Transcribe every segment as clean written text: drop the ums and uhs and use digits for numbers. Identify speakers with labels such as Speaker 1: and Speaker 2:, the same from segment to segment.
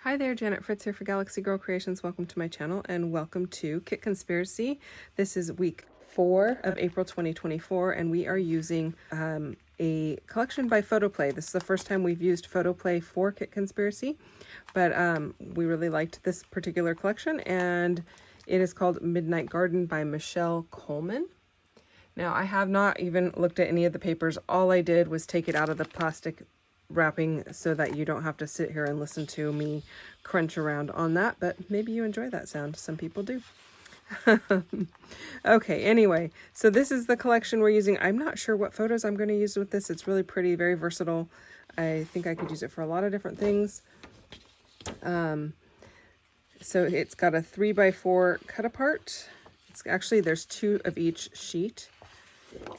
Speaker 1: Hi there, Janet Fritz here for Galaxy Girl Creations. Welcome to my channel and welcome to Kit Conspiracy. This is week 4 of April 2024 and we are using a collection by Photoplay. This is the first time we've used Photoplay for Kit Conspiracy, but we really liked this particular collection and it is called Midnight Garden by Michelle Coleman. Now, I have not even looked at any of the papers. All I did was take it out of the plastic wrapping so that you don't have to sit here and listen to me crunch around on that, but maybe you enjoy that sound. Some people do. Okay, anyway, so this is the collection we're using. I'm not sure what photos I'm going to use with this. It's really pretty, very versatile. I think I could use it for a lot of different things. So it's got a 3x4 cut apart. It's actually, there's 2 of each sheet.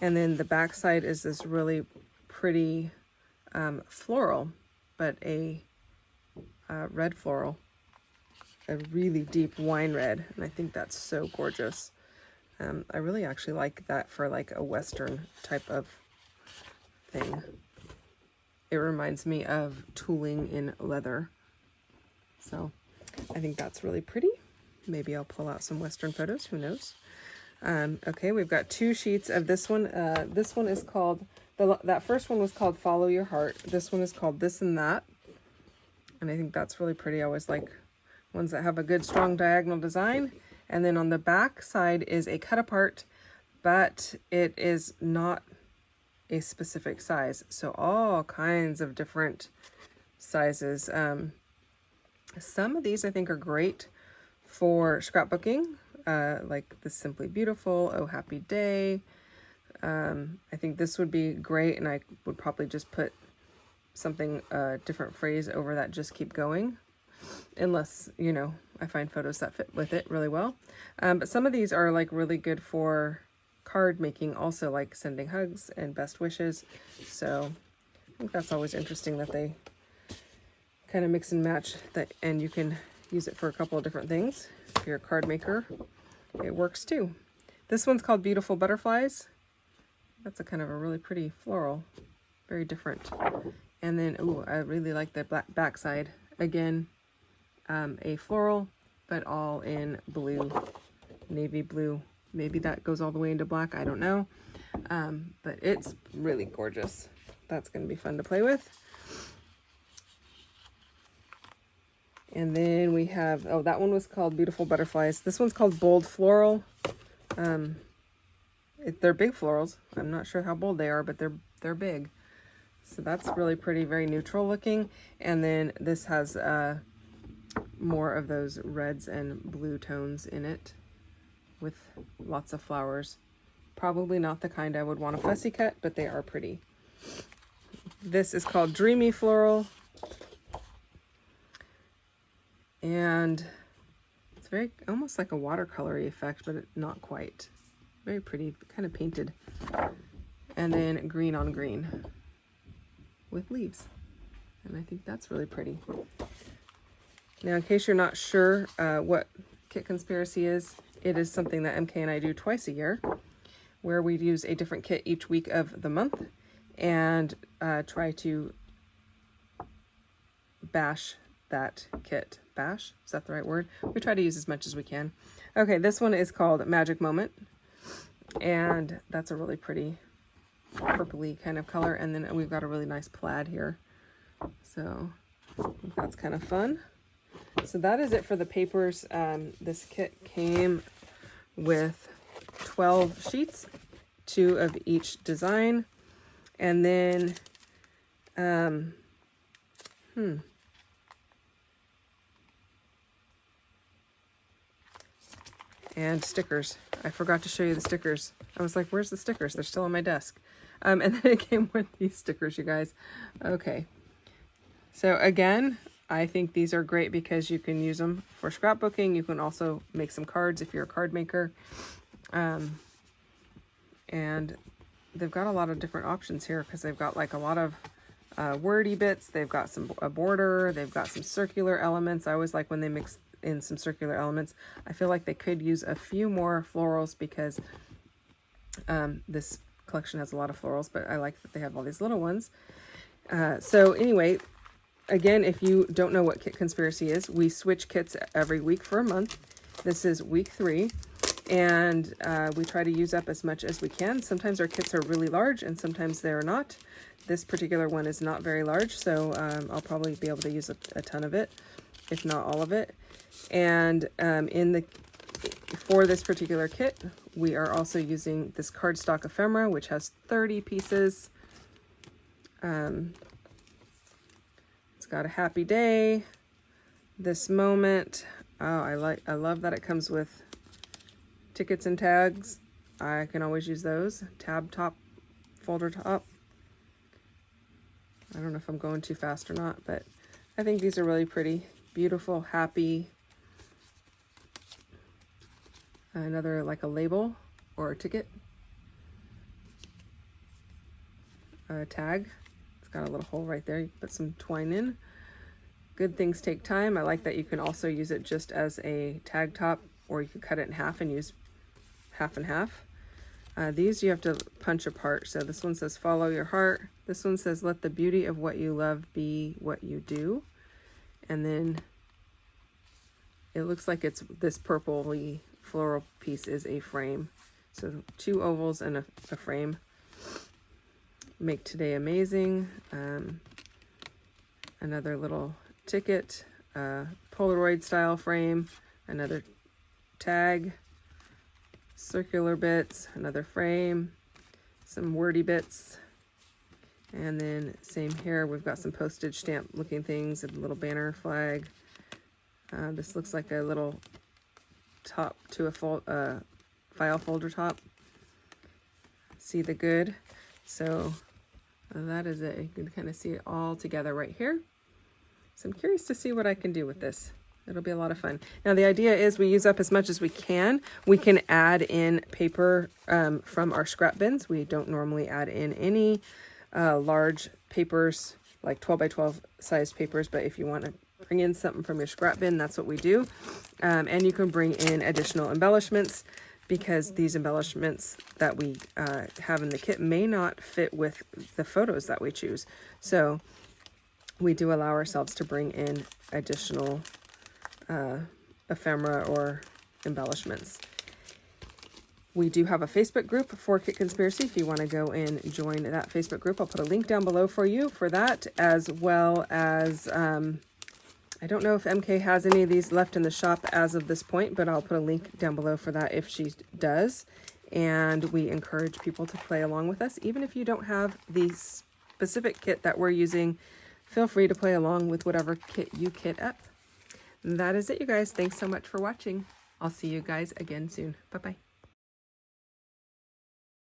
Speaker 1: And then the back side is this really pretty floral, but a red floral, a really deep wine red, and I think that's so gorgeous. I really actually like that for like a Western type of thing. It reminds me of tooling in leather, so I think that's really pretty. Maybe I'll pull out some Western photos, who knows. Okay, we've got 2 sheets of this one. This one is called, that first one was called Follow Your Heart. This one is called This and That. And I think that's really pretty. I always like ones that have a good strong diagonal design. And then on the back side is a cut apart, but it is not a specific size. So all kinds of different sizes. Some of these I think are great for scrapbooking, like the Simply Beautiful, Oh Happy Day. I think this would be great, and I would probably just put something, different phrase over that, just keep going, unless, you know, I find photos that fit with it really well. But some of these are like really good for card making also, like sending hugs and best wishes. So I think that's always interesting that they kind of mix and match that, and you can use it for a couple of different things. If you're a card maker, it works too. This one's called Beautiful Butterflies. That's a kind of a really pretty floral, very different. And then, ooh, I really like the back side. Again, a floral, but all in blue, navy blue. Maybe that goes all the way into black, I don't know. But it's really gorgeous. That's going to be fun to play with. And then we have, oh, that one was called Beautiful Butterflies. This one's called Bold Floral. They're big florals. I'm not sure how bold they are, but they're big. So that's really pretty, very neutral looking. And then this has more of those reds and blue tones in it with lots of flowers. Probably not the kind I would want to fussy cut, but they are pretty. This is called Dreamy Floral. And it's very, almost like a watercolory effect, but not quite. Very pretty, kind of painted. And then green on green with leaves. And I think that's really pretty. Now, in case you're not sure what Kit Conspiracy is, it is something that MK and I do twice a year, where we use a different kit each week of the month and try to bash that kit. Bash? Is that the right word? We try to use as much as we can. Okay, this one is called Magic Moment. And that's a really pretty purpley kind of color. And then we've got a really nice plaid here. So that's kind of fun. So that is it for the papers. This kit came with 12 sheets, 2 of each design. And then, and stickers. I forgot to show you the stickers. I was like, where's the stickers? They're still on my desk. And then it came with these stickers, you guys. Okay. So again, I think these are great because you can use them for scrapbooking. You can also make some cards if you're a card maker. And they've got a lot of different options here because they've got like a lot of wordy bits. They've got a border. They've got some circular elements. I always like when they mix in some circular elements. I feel like they could use a few more florals because this collection has a lot of florals, but I like that they have all these little ones. So anyway, again, if you don't know what Kit Conspiracy is, we switch kits every week for a month. This is week 3, and we try to use up as much as we can. Sometimes our kits are really large, and sometimes they're not. This particular one is not very large, so I'll probably be able to use a ton of it, if not all of it. And for this particular kit, we are also using this cardstock ephemera, which has 30 pieces. It's got a happy day, this moment. Oh, I love that it comes with tickets and tags. I can always use those. Tab top, folder top. I don't know if I'm going too fast or not, but I think these are really pretty. Beautiful, happy. Another like a label or a ticket. A tag. It's got a little hole right there. You put some twine in. Good things take time. I like that you can also use it just as a tag top, or you could cut it in half and use half and half. These you have to punch apart. So this one says follow your heart. This one says let the beauty of what you love be what you do. And then it looks like it's this purpley floral piece is a frame. So 2 ovals and a frame. Make today amazing. Another little ticket, Polaroid style frame, another tag, circular bits, another frame, some wordy bits, and then same here, we've got some postage stamp looking things, a little banner flag. This looks like a little top to a file folder top. See the good? So that is it. You can kind of see it all together right here. So I'm curious to see what I can do with this. It'll be a lot of fun. Now the idea is we use up as much as we can. We can add in paper from our scrap bins. We don't normally add in any large papers, like 12 by 12 size papers, but if you want to bring in something from your scrap bin, that's what we do. And you can bring in additional embellishments, because these embellishments that we have in the kit may not fit with the photos that we choose. So we do allow ourselves to bring in additional ephemera or embellishments. We do have a Facebook group for Kit Conspiracy if you want to go and join that Facebook group. I'll put a link down below for you for that, as well as I don't know if MK has any of these left in the shop as of this point, but I'll put a link down below for that if she does. And we encourage people to play along with us. Even if you don't have the specific kit that we're using, feel free to play along with whatever kit you kit up. That is it, you guys. Thanks so much for watching. I'll see you guys again soon. Bye-bye.